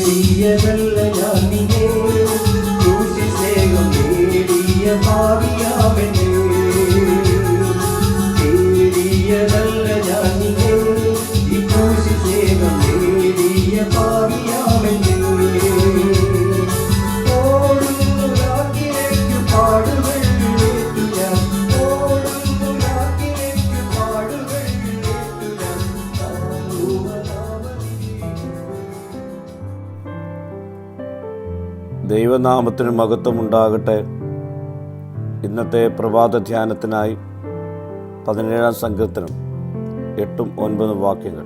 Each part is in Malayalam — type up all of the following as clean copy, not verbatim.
തേടിയതല്ല ഞാനിനെ, ക്രൂശിൽ സ്നേഹം നേടിയ പാപിയാമെന്നെ. തേടിയതല്ല ഞാനിനെ, ഈ ക്രൂശിൽ സ്നേഹം നേടിയ പാപിയാമെന്നെ. ഓടുന്നു രാത്രിയിലേക്ക് പാടുകൾ ഏറ്റു ഞാൻ, ഓടുന്നു രാത്രിയിലേക്ക് പാടുകൾ ഏറ്റു ഞാൻ. ദൈവനാമത്തിന് മഹത്വമുണ്ടാകട്ടെ. ഇന്നത്തെ പ്രഭാത ധ്യാനത്തിനായി 17-ാം സങ്കീർത്തനം 8-9 വാക്യങ്ങൾ.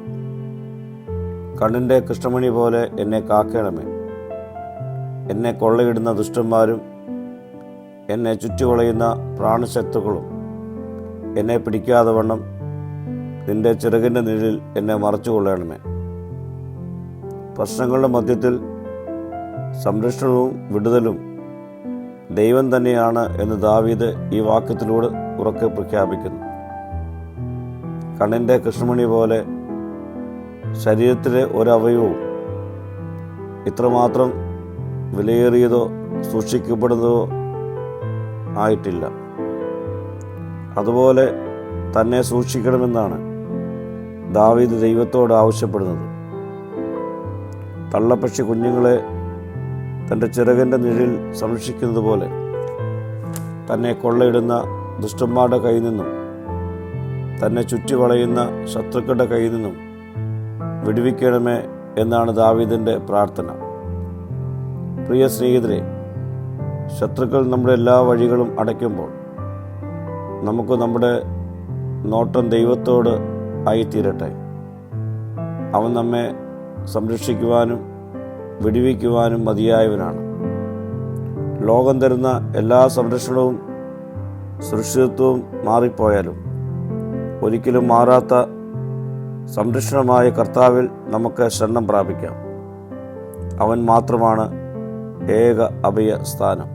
കണ്ണിൻ്റെ കൃഷ്ണമണി പോലെ എന്നെ കാക്കണമേ. എന്നെ കൊള്ളയിടുന്ന ദുഷ്ടന്മാരും എന്നെ ചുറ്റുവളയുന്ന പ്രാണശത്രുക്കളും എന്നെ പിടിക്കാതെ വണ്ണം നിന്റെ ചിറകിൻ്റെ നിഴലിൽ എന്നെ മറച്ചുകൊള്ളണമേ. പ്രശ്നങ്ങളുടെ മധ്യത്തിൽ സംരക്ഷണവും വിടുതലും ദൈവം തന്നെയാണ് എന്ന് ദാവീദ് ഈ വാക്യത്തിലൂടെ ഉറക്കെ പ്രഖ്യാപിക്കുന്നു. കണ്ണിൻ്റെ കൃഷ്ണമണി പോലെ ശരീരത്തിലെ ഒരവയവവും ഇത്രമാത്രം വിലയേറിയതോ സൂക്ഷിക്കപ്പെടുന്നതോ ആയിട്ടില്ല. അതുപോലെ തന്നെ സൂക്ഷിക്കണമെന്നാണ് ദാവീദ് ദൈവത്തോട് ആവശ്യപ്പെടുന്നത്. തള്ളപ്പക്ഷി കുഞ്ഞുങ്ങളെ തൻ്റെ ചിറകിൻ്റെ നിഴലിൽ സംരക്ഷിക്കുന്നത് പോലെ തന്നെ കൊള്ളയിടുന്ന ദുഷ്ടന്മാരുടെ കയ്യിൽ നിന്നും തന്നെ ചുറ്റിവളയുന്ന ശത്രുക്കളുടെ കയ്യിൽ നിന്നും വിടുവിക്കണമേ എന്നാണ് ദാവീദിൻ്റെ പ്രാർത്ഥന. പ്രിയ സ്നേഹിതരെ, ശത്രുക്കൾ നമ്മുടെ എല്ലാ വഴികളും അടയ്ക്കുമ്പോൾ നമുക്ക് നമ്മുടെ നോട്ടം ദൈവത്തോട് ആയിത്തീരട്ടെ. അവൻ നമ്മെ സംരക്ഷിക്കുവാനും വിടുവിക്കുവാനും മതിയായവനാണ്. ലോകം തരുന്ന എല്ലാ സംരക്ഷണവും സുരക്ഷിതത്വവും മാറിപ്പോയാലും ഒരിക്കലും മാറാത്ത സംരക്ഷണമായ കർത്താവിൽ നമുക്ക് ശരണം പ്രാപിക്കാം. അവൻ മാത്രമാണ് ഏക അഭയസ്ഥാനം.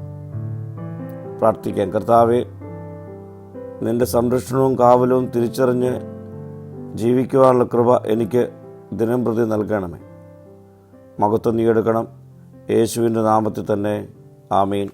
പ്രാർത്ഥിക്കാം. കർത്താവേ, നിൻ്റെ സംരക്ഷണവും കാവലും തിരിച്ചറിഞ്ഞ് ജീവിക്കുവാനുള്ള കൃപ എനിക്ക് ദിനം പ്രതി നൽകണമേ. മഹത്വം നീ എടുക്കണം. യേശുവിൻ്റെ നാമത്തിൽ തന്നെ. ആമീൻ.